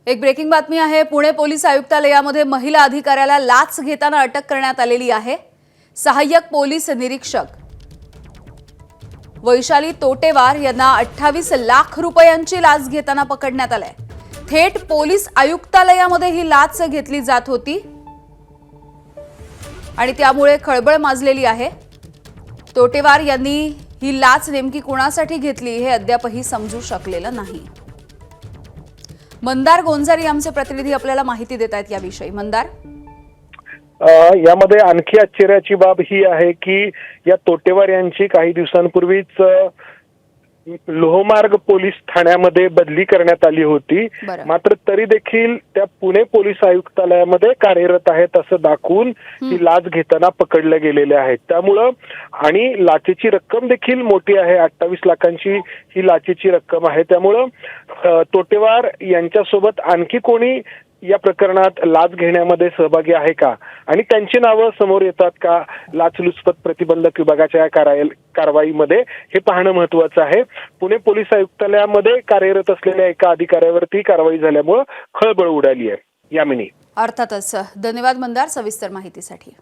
एक ब्रेकिंग बातमी आहे। पुणे पोलीस आयुक्तालयामध्ये महिला अधिकाऱ्याला लाच घेताना अटक करण्यात आलेली आहे। सहाय्यक पोलीस निरीक्षक वैशाली तोटेवार यांना 28 लाख रुपयांची लाच घेताना पकडण्यात आले। थेट पोलीस आयुक्तालयामध्ये ही लाच घेतली जात होती आणि त्यामुळे खळबळ माजलेली आहे। तोटेवार यांनी ही लाच नेमकी कोणासाठी घेतली हे अद्यापही समजू शकलेलं नाही। मंदार गोंजारी आमचे प्रतिनिधी आपल्याला माहिती देत आहेत याविषयी। मंदार, यामध्ये आणखी आश्चर्याची बाब ही आहे की या तोटेवार यांची काही दिवसांपूर्वीच लोहमार्ग पोलीस ठाण्यामध्ये बदली करण्यात आली होती। मात्र तरी देखील त्या पुणे पोलीस आयुक्तालयामध्ये कार्यरत आहेत असं दाखवून ती लाच घेताना पकडले गेलेले आहेत। त्यामुळं आणि लाचेची रक्कम देखील मोठी आहे, 28 लाखांची ही लाचेची रक्कम आहे। त्यामुळं तोटेवार यांच्यासोबत आणखी कोणी या प्रकरणात लाच घेण्यामध्ये सहभागी आहे का आणि त्यांची नावं समोर येतात का लाचलुचपत प्रतिबंधक विभागाच्या कारवाईमध्ये हे पाहणं महत्त्वाचं आहे। पुणे पोलीस आयुक्तालयामध्ये कार्यरत असलेल्या एका अधिकाऱ्यावरती कारवाई झाल्यामुळे खळबळ उडाली आहे। यामिनी, अर्थातच धन्यवाद मंदार सविस्तर माहितीसाठी।